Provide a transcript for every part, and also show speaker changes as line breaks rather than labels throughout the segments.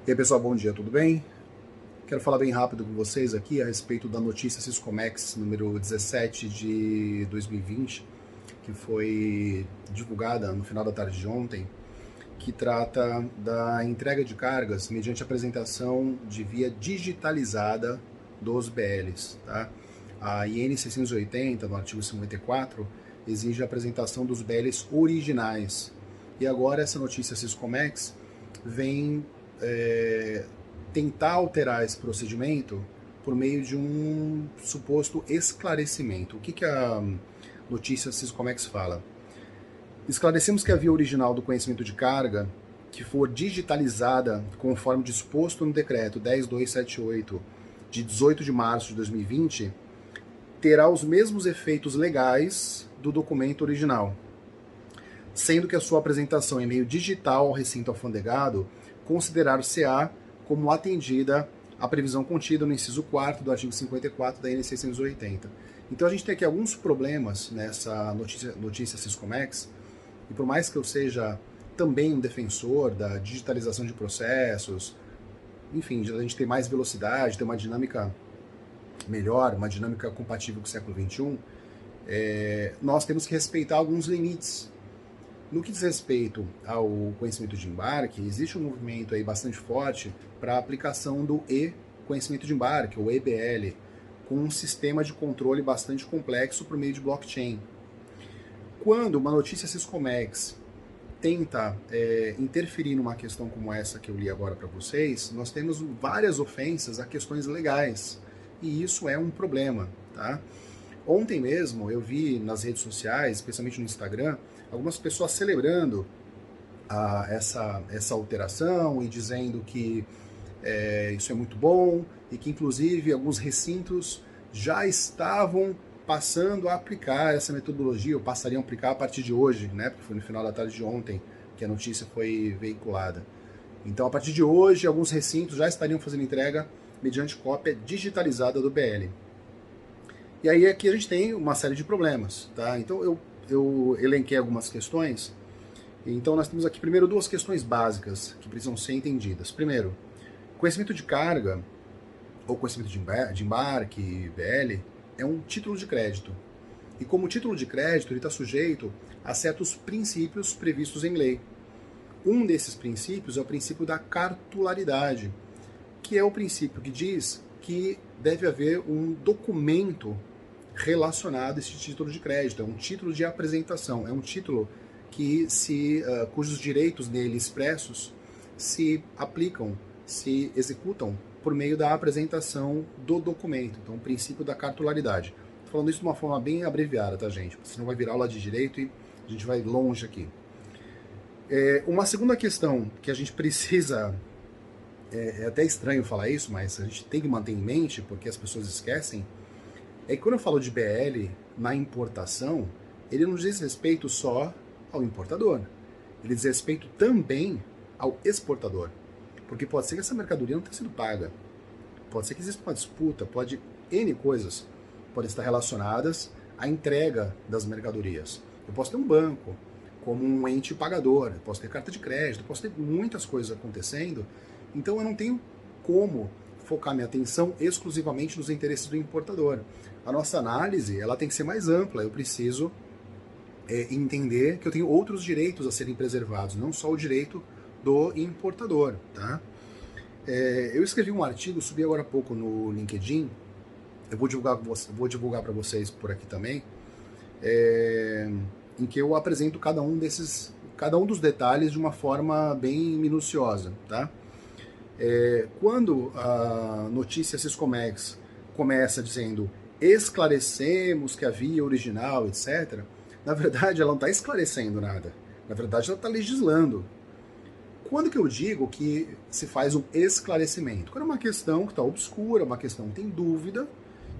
E aí pessoal, bom dia, tudo bem? Quero falar bem rápido com vocês aqui a respeito da notícia Siscomex número 17 de 2020, que foi divulgada no final da tarde de ontem, que trata da entrega de cargas mediante apresentação de via digitalizada dos BLs. Tá? A IN 680, no artigo 54, exige a apresentação dos BLs originais. E agora essa notícia Siscomex vem tentar alterar esse procedimento por meio de um suposto esclarecimento. O que a notícia Siscomex fala? Esclarecemos que a via original do conhecimento de carga, que for digitalizada conforme disposto no decreto 10278 de 18 de março de 2020, terá os mesmos efeitos legais do documento original, sendo que a sua apresentação em meio digital ao recinto alfandegado considerar-se-á como atendida a previsão contida no inciso 4º do artigo 54 da NC 680. Então a gente tem aqui alguns problemas nessa notícia Siscomex, e por mais que eu seja também um defensor da digitalização de processos, enfim, de a gente ter mais velocidade, ter uma dinâmica melhor, uma dinâmica compatível com o século XXI, nós temos que respeitar alguns limites. No que diz respeito ao conhecimento de embarque, existe um movimento aí bastante forte para a aplicação do e-conhecimento de embarque, ou EBL, com um sistema de controle bastante complexo por meio de blockchain. Quando uma notícia Siscomex tenta interferir numa questão como essa que eu li agora para vocês, nós temos várias ofensas a questões legais, e isso é um problema, tá? Ontem mesmo eu vi nas redes sociais, especialmente no Instagram, algumas pessoas celebrando essa alteração e dizendo que isso é muito bom e que inclusive alguns recintos já estavam passando a aplicar essa metodologia, ou passariam a aplicar a partir de hoje, né? Porque foi no final da tarde de ontem que a notícia foi veiculada. Então, a partir de hoje, alguns recintos já estariam fazendo entrega mediante cópia digitalizada do BL. E aí aqui a gente tem uma série de problemas, tá? Então eu elenquei algumas questões. Então nós temos aqui primeiro duas questões básicas que precisam ser entendidas. Primeiro, conhecimento de carga ou conhecimento de embarque, BL, é um título de crédito. E como título de crédito, ele está sujeito a certos princípios previstos em lei. Um desses princípios é o princípio da cartularidade, que é o princípio que diz que deve haver um documento relacionado a esse título de crédito. É um título de apresentação, é um título cujos direitos nele expressos se aplicam, se executam por meio da apresentação do documento. Então, o princípio da cartularidade. Estou falando isso de uma forma bem abreviada, tá, gente? Senão vai virar aula de direito e a gente vai longe aqui. Uma segunda questão que a gente precisa, é até estranho falar isso, mas a gente tem que manter em mente, porque as pessoas esquecem, é que quando eu falo de BL na importação, ele não diz respeito só ao importador, ele diz respeito também ao exportador, porque pode ser que essa mercadoria não tenha sido paga, pode ser que exista uma disputa, N coisas podem estar relacionadas à entrega das mercadorias. Eu posso ter um banco como um ente pagador, eu posso ter carta de crédito, eu posso ter muitas coisas acontecendo, então eu não tenho como focar minha atenção exclusivamente nos interesses do importador. A nossa análise ela tem que ser mais ampla, eu preciso entender que eu tenho outros direitos a serem preservados, não só o direito do importador. Tá? Eu escrevi um artigo, subi agora há pouco no LinkedIn, eu vou divulgar para vocês por aqui também, em que eu apresento cada um dos detalhes de uma forma bem minuciosa. Tá? Quando a notícia Siscomex começa dizendo esclarecemos que a via original, etc., na verdade ela não está esclarecendo nada. Na verdade ela está legislando. Quando que eu digo que se faz um esclarecimento? Quando é uma questão que está obscura, uma questão que tem dúvida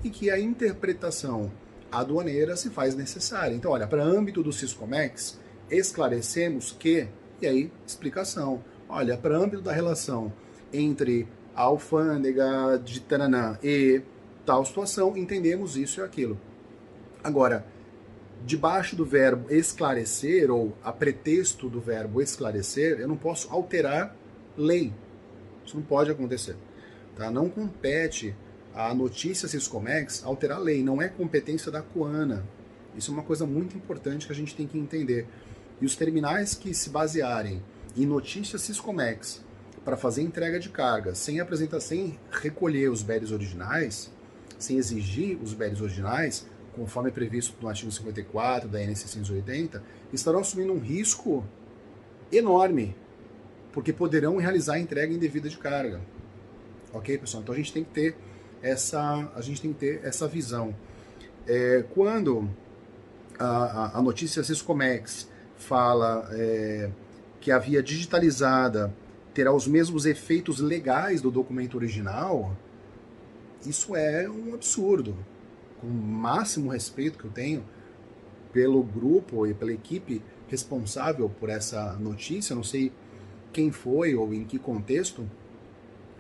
e que a interpretação aduaneira se faz necessária. Então, olha, para âmbito do Siscomex, esclarecemos que, e aí, explicação. Olha, para âmbito da relação entre a alfândega de Taranã e tal situação, entendemos isso e aquilo. Agora, debaixo do verbo esclarecer, ou a pretexto do verbo esclarecer, eu não posso alterar lei. Isso não pode acontecer. Tá? Não compete a notícia Siscomex alterar a lei, não é competência da Coana. Isso é uma coisa muito importante que a gente tem que entender. E os terminais que se basearem em notícias Siscomex para fazer entrega de carga sem apresentar, sem recolher os BERs originais, sem exigir os BERs originais, conforme previsto no artigo 54 da NC 680, estarão assumindo um risco enorme, porque poderão realizar a entrega indevida de carga. Ok, pessoal? Então a gente tem que ter essa visão. Quando a notícia Siscomex fala que a via digitalizada terá os mesmos efeitos legais do documento original, isso é um absurdo. Com o máximo respeito que eu tenho pelo grupo e pela equipe responsável por essa notícia, não sei quem foi ou em que contexto,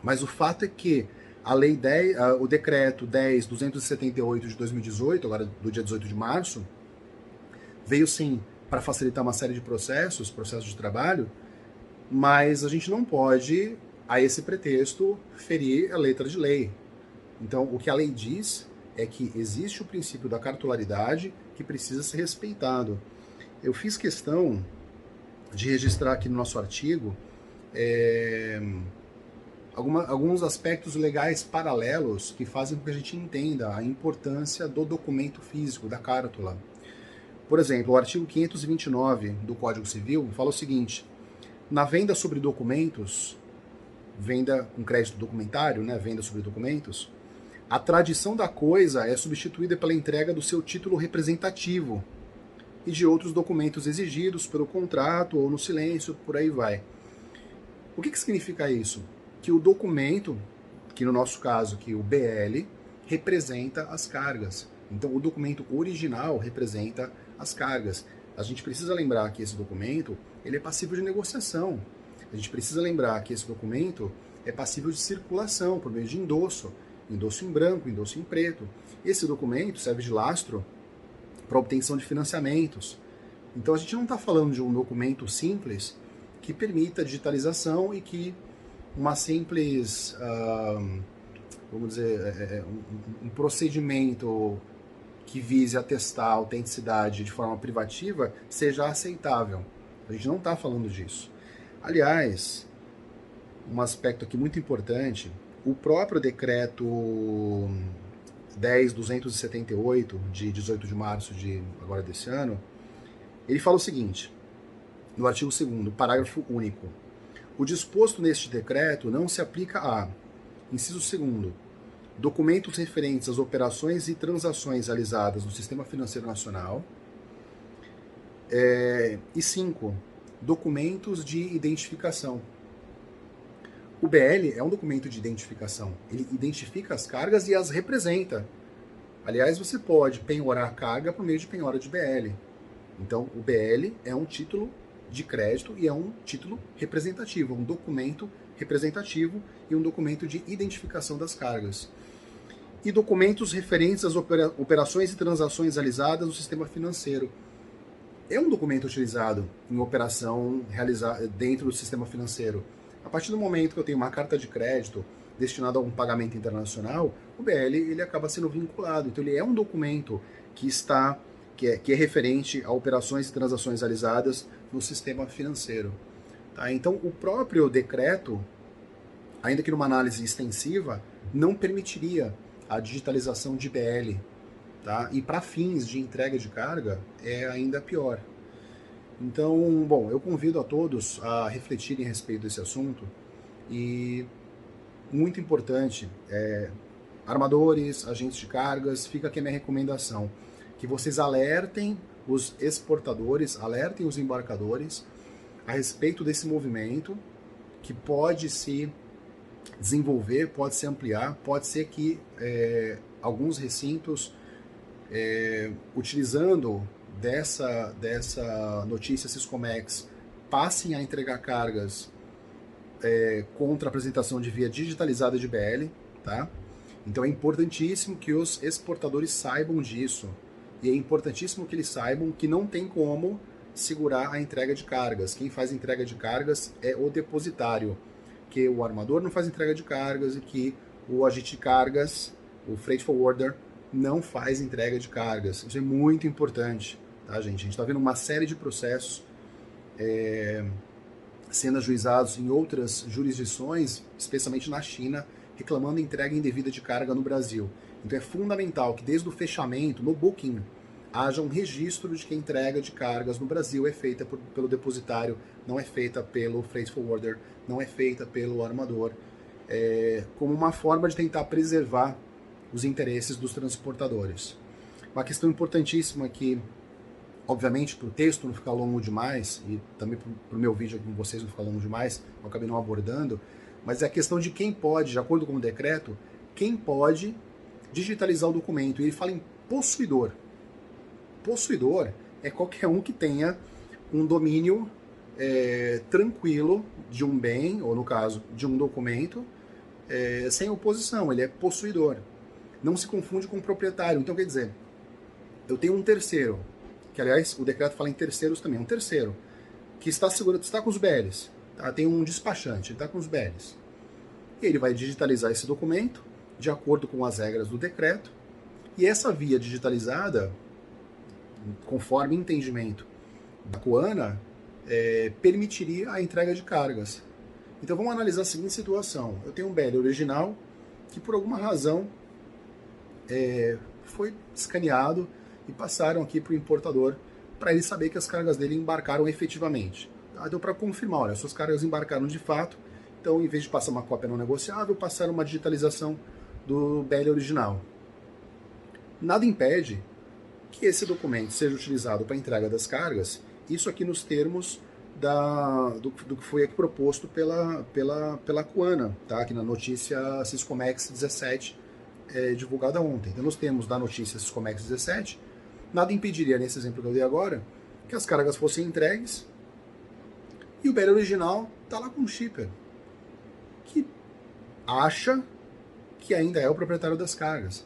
mas o fato é que a lei 10, o decreto 10.278 de 2018, agora do dia 18 de março, veio sim para facilitar uma série de processos de trabalho, mas a gente não pode, a esse pretexto, ferir a letra de lei. Então, o que a lei diz é que existe o princípio da cartularidade que precisa ser respeitado. Eu fiz questão de registrar aqui no nosso artigo alguns aspectos legais paralelos que fazem com que a gente entenda a importância do documento físico, da cártula. Por exemplo, o artigo 529 do Código Civil fala o seguinte: na venda sobre documentos, venda com crédito documentário, né, venda sobre documentos, a tradição da coisa é substituída pela entrega do seu título representativo e de outros documentos exigidos pelo contrato ou no silêncio, por aí vai. O que significa isso? Que o documento, que no nosso caso, que o BL, representa as cargas. Então, o documento original representa as cargas. A gente precisa lembrar que esse documento ele é passível de negociação. A gente precisa lembrar que esse documento é passível de circulação por meio de endosso. Endosso em branco, endosso em preto. Esse documento serve de lastro para obtenção de financiamentos. Então a gente não está falando de um documento simples que permita digitalização e que uma simples, vamos dizer, um procedimento que vise atestar a autenticidade de forma privativa seja aceitável. A gente não está falando disso. Aliás, um aspecto aqui muito importante, o próprio decreto 10.278, de 18 de março agora desse ano, ele fala o seguinte, no artigo 2º, parágrafo único: o disposto neste decreto não se aplica a, inciso 2º, documentos referentes às operações e transações realizadas no Sistema Financeiro Nacional, e 5, documentos de identificação. O BL é um documento de identificação. Ele identifica as cargas e as representa. Aliás, você pode penhorar a carga por meio de penhora de BL. Então, o BL é um título de crédito e é um título representativo, um documento representativo e um documento de identificação das cargas. E documentos referentes às operações e transações realizadas no sistema financeiro. É um documento utilizado em operação realizada dentro do sistema financeiro. A partir do momento que eu tenho uma carta de crédito destinada a um pagamento internacional, o BL ele acaba sendo vinculado. Então ele é um documento que é referente a operações e transações realizadas no sistema financeiro. Tá? Então o próprio decreto, ainda que numa análise extensiva, não permitiria a digitalização de BL. Tá? E para fins de entrega de carga é ainda pior. Então, bom, eu convido a todos a refletirem a respeito desse assunto e, muito importante, armadores, agentes de cargas, fica aqui a minha recomendação, que vocês alertem os exportadores, alertem os embarcadores a respeito desse movimento que pode se desenvolver, pode se ampliar, pode ser que alguns recintos, utilizando dessa notícia Siscomex, passem a entregar cargas contra a apresentação de via digitalizada de BL, tá? Então é importantíssimo que os exportadores saibam disso, e é importantíssimo que eles saibam que não tem como segurar a entrega de cargas. Quem faz entrega de cargas é o depositário. que o armador não faz entrega de cargas e que o agente de cargas, o freight forwarder, não faz entrega de cargas. Isso é muito importante, tá, gente? A gente está vendo uma série de processos sendo ajuizados em outras jurisdições, especialmente na China, reclamando entrega indevida de carga no Brasil. Então é fundamental que desde o fechamento, no booking, haja um registro de que a entrega de cargas no Brasil é feita pelo depositário, não é feita pelo freight forwarder, não é feita pelo armador, como uma forma de tentar preservar os interesses dos transportadores. Uma questão importantíssima que, obviamente, para o texto não ficar longo demais, e também para o meu vídeo aqui com vocês não ficar longo demais, eu acabei não abordando, mas é a questão de quem pode, de acordo com o decreto, quem pode digitalizar o documento. E ele fala em possuidor. Possuidor é qualquer um que tenha um domínio tranquilo de um bem, ou no caso, de um documento, sem oposição. Ele é possuidor. Não se confunde com proprietário. Então, quer dizer, eu tenho um terceiro, que aliás o decreto fala em terceiros também, um terceiro, que está segurando, está com os BLs, tá? Tem um despachante, ele está com os BLs. E ele vai digitalizar esse documento, de acordo com as regras do decreto, e essa via digitalizada, conforme entendimento da Coana, permitiria a entrega de cargas. Então vamos analisar a seguinte situação. Eu tenho um BL original que por alguma razão foi escaneado e passaram aqui para o importador para ele saber que as cargas dele embarcaram efetivamente. Tá? Então para confirmar, olha, suas cargas embarcaram de fato, então em vez de passar uma cópia não negociável, passaram uma digitalização do BL original. Nada impede que esse documento seja utilizado para a entrega das cargas, isso aqui nos termos do que foi aqui proposto pela Coana, tá? Aqui na notícia Siscomex 17, divulgada ontem. Então nós temos da notícia Siscomex 17, nada impediria, nesse exemplo que eu dei agora, que as cargas fossem entregues e o BL original está lá com o shipper, que acha que ainda é o proprietário das cargas.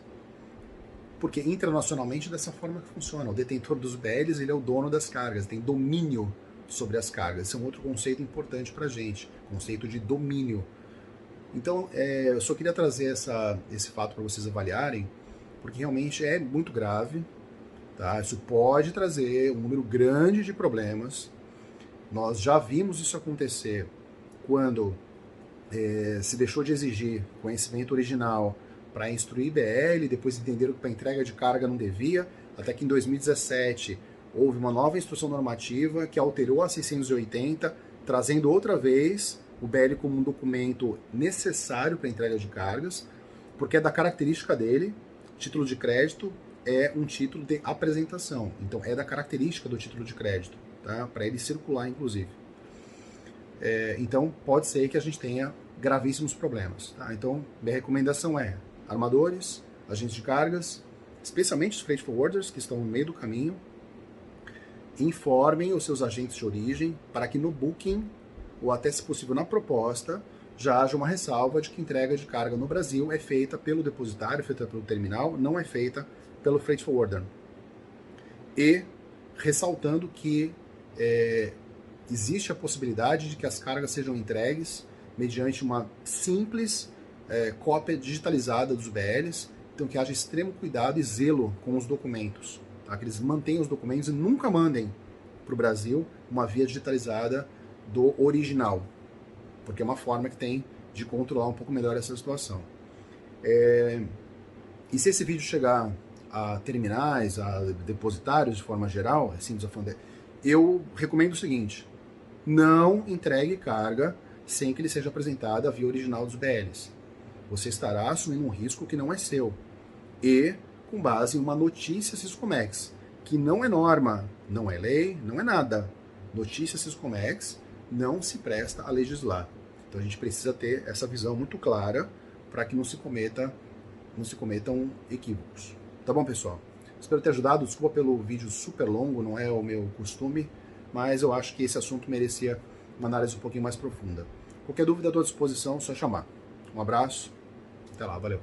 Porque internacionalmente dessa forma que funciona. O detentor dos BLs, ele é o dono das cargas, tem domínio sobre as cargas. Esse é um outro conceito importante para a gente, conceito de domínio. Então, eu só queria trazer esse fato para vocês avaliarem, porque realmente é muito grave, tá? Isso pode trazer um número grande de problemas. Nós já vimos isso acontecer quando se deixou de exigir conhecimento original para instruir BL, depois entenderam que para entrega de carga não devia, até que em 2017 houve uma nova instrução normativa que alterou a 680, trazendo outra vez o BL como um documento necessário para entrega de cargas, porque é da característica dele, título de crédito é um título de apresentação, então é da característica do título de crédito, tá? Para ele circular inclusive. Então pode ser que a gente tenha gravíssimos problemas. Tá? Então minha recomendação é armadores, agentes de cargas, especialmente os freight forwarders que estão no meio do caminho, informem os seus agentes de origem para que no booking, ou até se possível na proposta, já haja uma ressalva de que entrega de carga no Brasil é feita pelo depositário, feita pelo terminal, não é feita pelo freight forwarder. E ressaltando que existe a possibilidade de que as cargas sejam entregues mediante uma simples cópia digitalizada dos BLs, então que haja extremo cuidado e zelo com os documentos, tá? Que eles mantenham os documentos e nunca mandem para o Brasil uma via digitalizada do original, porque é uma forma que tem de controlar um pouco melhor essa situação. E se esse vídeo chegar a terminais, a depositários de forma geral, assim, eu recomendo o seguinte: não entregue carga sem que ele seja apresentada a via original dos BLs. Você estará assumindo um risco que não é seu. E com base em uma notícia Siscomex, que não é norma, não é lei, não é nada. Notícia Siscomex não se presta a legislar. Então a gente precisa ter essa visão muito clara para que não se cometam equívocos. Tá bom, pessoal? Espero ter ajudado. Desculpa pelo vídeo super longo, não é o meu costume, mas eu acho que esse assunto merecia uma análise um pouquinho mais profunda. Qualquer dúvida, estou à disposição, é só chamar. Um abraço, até lá, valeu.